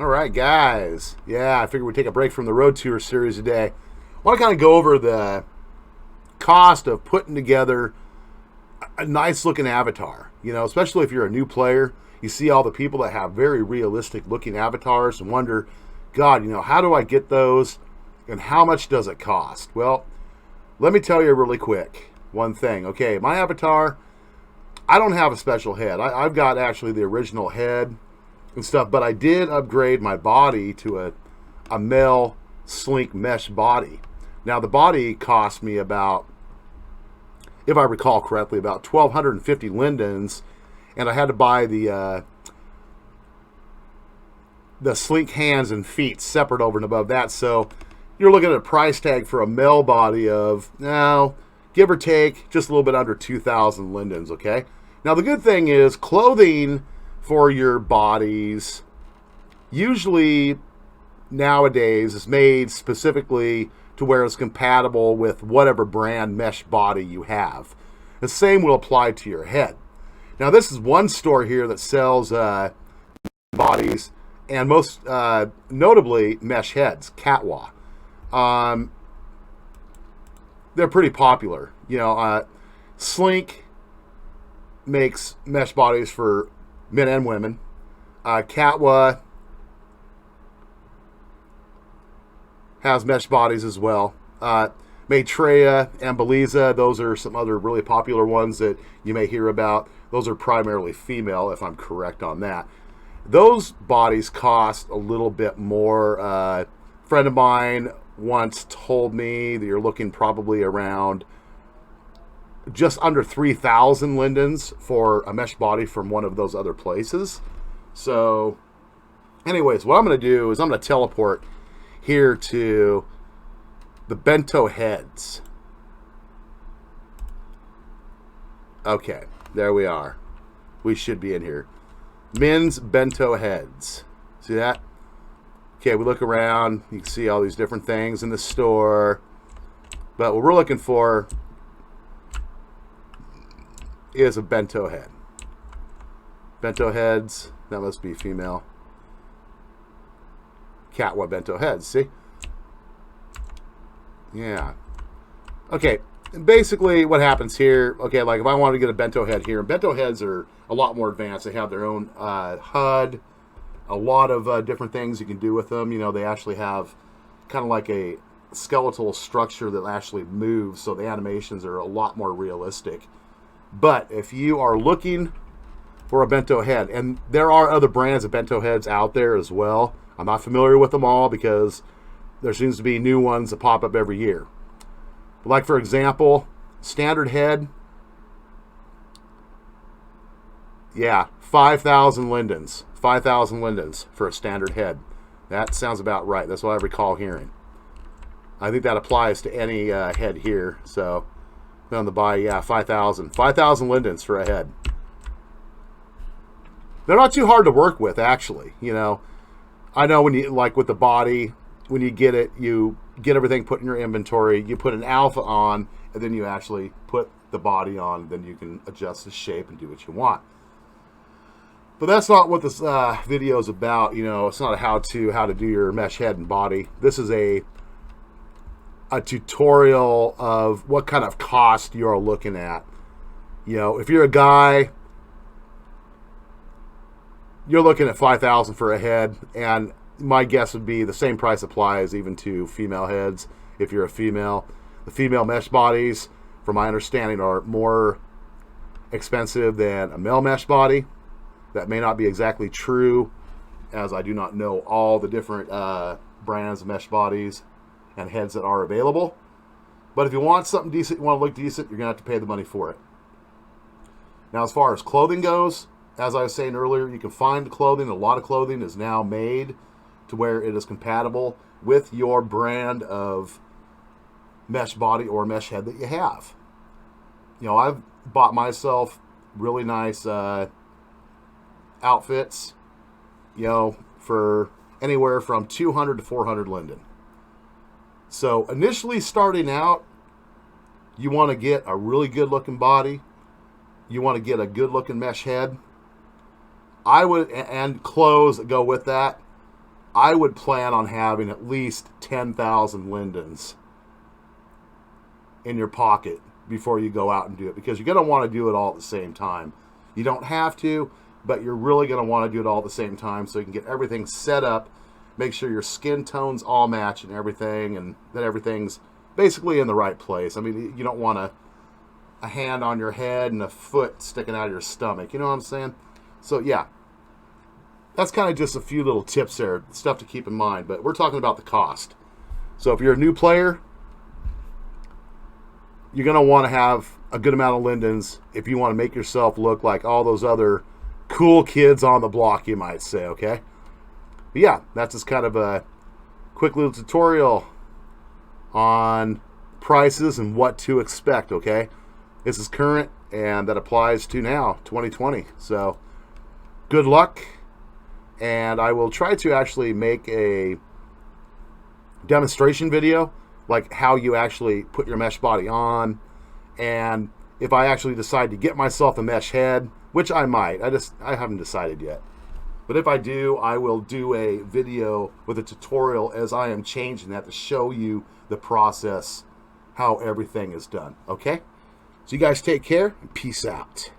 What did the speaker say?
All right, guys. Yeah, I figured we'd take a break from the road tour series today. I want to kind of go over the cost of putting together a nice looking avatar. You know, especially if you're a new player, you see all the people that have very realistic looking avatars and wonder, God, how do I get those and how much does it cost? Well, let me tell you really quick one thing. Okay, my avatar, I don't have a special head. I've got actually the original head and stuff, but I did upgrade my body to a male slink mesh body. Now the body cost me about, if I recall correctly, about 1,250 lindens, and I had to buy the slink hands and feet separate over and above that. So you're looking at a price tag for a male body of, now, give or take, just a little bit under 2,000 lindens, okay? Now the good thing is clothing for your bodies usually nowadays is made specifically to where it's compatible with whatever brand mesh body you have. The same will apply to your head. Now this is one store here that sells bodies, and most notably mesh heads, Catwa. They're pretty popular. Slink makes mesh bodies for men and women. Catwa has mesh bodies as well. Maitreya and Beliza, those are some other really popular ones that you may hear about. Those are primarily female, if I'm correct on that. Those bodies cost a little bit more. A friend of mine once told me that you're looking probably around just under 3,000 lindens for a mesh body from one of those other places. So anyways, what I'm going to do is I'm going to teleport here to the Bento heads. Okay, there we are. We should be in here. Men's Bento heads. See that? Okay, we look around. You can see all these different things in the store. But what we're looking for is a Bento head. Bento heads. That must be female. Catwa Bento heads. See? Yeah. Okay. Basically, what happens here, okay, like if I wanted to get a Bento head here, Bento heads are a lot more advanced. They have their own HUD, a lot of different things you can do with them. They actually have kind of like a skeletal structure that actually moves, so the animations are a lot more realistic. But if you are looking for a Bento head, and there are other brands of Bento heads out there as well. I'm not familiar with them all because there seems to be new ones that pop up every year. Like, for example, standard head, yeah, 5,000 lindens. 5,000 lindens for a standard head. That sounds about right. That's what I recall hearing. I think that applies to any head here. So, on the buy, yeah, 5,000. 5,000 lindens for a head. They're not too hard to work with, actually. I know when you, like with the body, when you get it, you get everything put in your inventory, you put an alpha on, and then you actually put the body on, then you can adjust the shape and do what you want. But that's not what this video is about. It's not a how to do your mesh head and body. This is a tutorial of what kind of cost you're looking at. If you're a guy, you're looking at 5,000 for a head, and my guess would be the same price applies even to female heads. If you're a female, the female mesh bodies, from my understanding, are more expensive than a male mesh body. That may not be exactly true, as I do not know all the different brands of mesh bodies and heads that are available. But if you want something decent, you want to look decent, you're going to have to pay the money for it. Now, as far as clothing goes, as I was saying earlier, you can find clothing. A lot of clothing is now made to where it is compatible with your brand of mesh body or mesh head that you have. I've bought myself really nice outfits, for anywhere from 200 to 400 linden. So initially starting out, you want to get a really good looking body. You want to get a good looking mesh head. I would, and clothes that go with that. I would plan on having at least 10,000 lindens in your pocket before you go out and do it, because you're going to want to do it all at the same time. You don't have to, but you're really going to want to do it all at the same time so you can get everything set up, make sure your skin tones all match and everything, and that everything's basically in the right place. I mean, you don't want a hand on your head and a foot sticking out of your stomach. You know what I'm saying? So yeah, that's kind of just a few little tips there, stuff to keep in mind. But we're talking about the cost. So if you're a new player, you're going to want to have a good amount of lindens if you want to make yourself look like all those other cool kids on the block, you might say, okay? But yeah, that's just kind of a quick little tutorial on prices and what to expect, okay? This is current, and that applies to now, 2020. So good luck, and I will try to actually make a demonstration video, like how you actually put your mesh body on, and if I actually decide to get myself a mesh head, which I might. I haven't decided yet. But if I do, I will do a video with a tutorial as I am changing that to show you the process, how everything is done. Okay? So you guys take care and peace out.